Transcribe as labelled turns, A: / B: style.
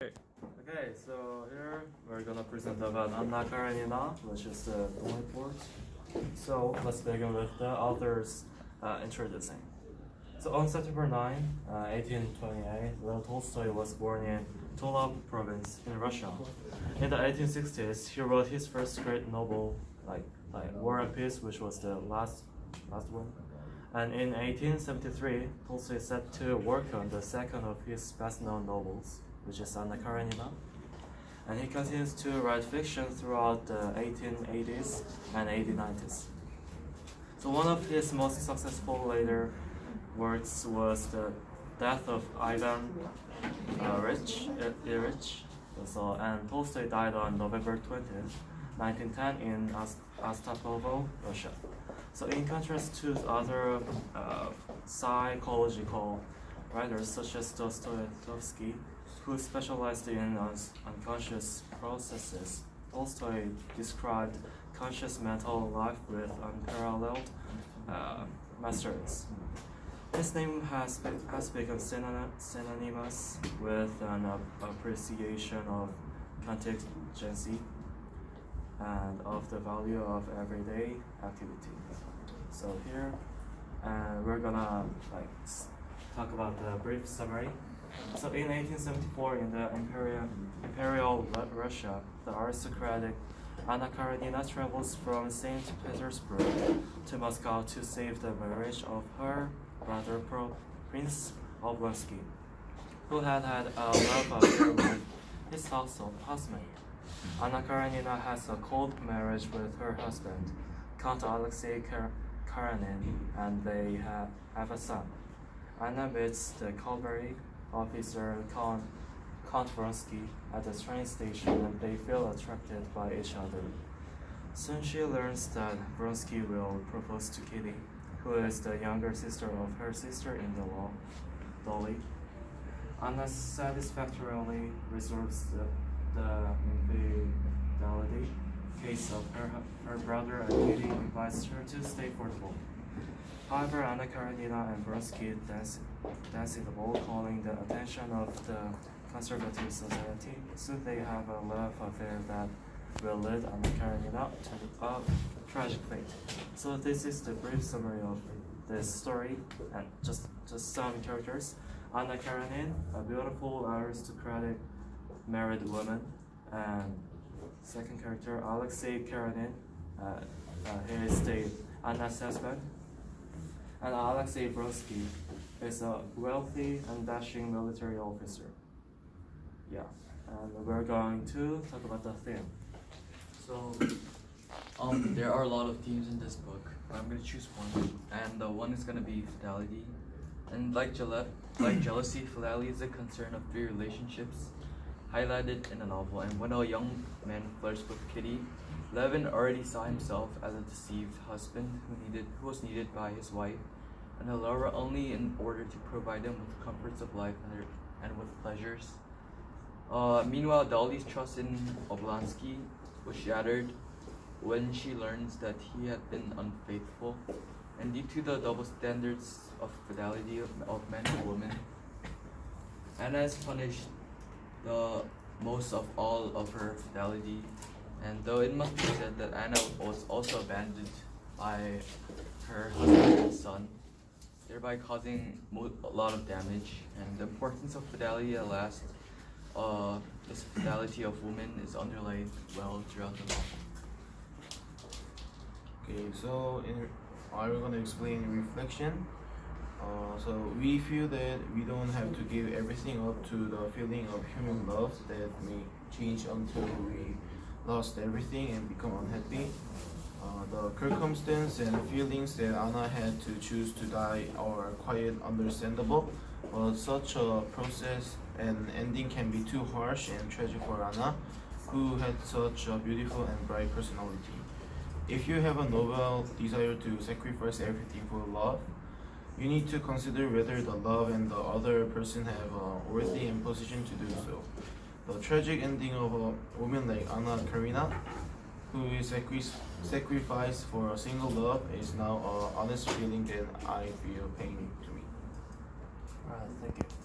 A: Okay, so here we're gonna present about Anna Karenina, which is the report. So let's begin with the author's introducing. So on September 9, 1828, Lev Tolstoy was born in Tula province in Russia. In the 1860s, he wrote his first great novel, like War and Peace, which was the last one. And in 1873, Tolstoy set to work on the second of his best-known novels, which is Anna Karenina. And he continues to write fiction throughout the 1880s and 1890s. So one of his most successful later works was The Death of Ivan Ilyich. And Tolstoy died on November 20th, 1910 in Astapovo, Russia. So in contrast to other psychological writers such as Dostoevsky, who specialized in unconscious processes, Tolstoy described conscious mental life with unparalleled masteries. His name has become synonymous with an appreciation of contingency and of the value of everyday activity. So here, we're gonna talk about the brief summary. So in 1874, in the Imperial Russia, the aristocratic Anna Karenina travels from St. Petersburg to Moscow to save the marriage of her brother Prince Oblonsky, who had a love affair with his housemate. Anna Karenina has a cold marriage with her husband, Count Alexei Karenin, and they have a son. Anna meets the cavalry officer Count Vronsky at the train station, and they feel attracted by each other. Soon she learns that Vronsky will propose to Kitty, who is the younger sister of her sister-in-law, Dolly. Anna satisfactorily resolves the infidelity case of her brother, and Kitty invites her to stay for the ball. However, Anna Karenina and Vronsky dance in the ball, calling the attention of the conservative society. Soon they have a love affair that will lead Anna Karenina to a tragic fate. So this is the brief summary of this story, and just some characters. Anna Karenina, a beautiful aristocratic married woman, and second character Alexei Karenin, he is the Anna's husband, and Alexei Vronsky is a wealthy and dashing military officer. Yeah, and we're going to talk about the theme.
B: So, there are a lot of themes in this book, but I'm gonna choose one, and the one is gonna be fidelity. And like jealousy, fidelity is a concern of three relationships highlighted in the novel. And when a young man flirts with Kitty, Levin already saw himself as a deceived husband who was needed by his wife, and a lover only in order to provide him with comforts of life and with pleasures. Meanwhile, Dolly's trust in Oblonsky was shattered when she learns that he had been unfaithful, and due to the double standards of fidelity of men and women, Anna is punished the most of all of her fidelity. And though it must be said that Anna was also abandoned by her husband and son, thereby causing a lot of damage. And the importance of fidelity at last, this fidelity of women is underlaid well throughout the novel.
C: Okay, so I'm going to explain reflection. So we feel that we don't have to give everything up to the feeling of human love that may change until we lost everything and become unhappy. The circumstance and feelings that Anna had to choose to die are quite understandable, but such a process and ending can be too harsh and tragic for Anna, who had such a beautiful and bright personality. If you have a noble desire to sacrifice everything for love, you need to consider whether the love and the other person have a worthy and position to do so. The tragic ending of a woman like Anna Karenina, who is sacrificed for a single love, is now an honest feeling that I feel pain to me.
A: Alright, thank you.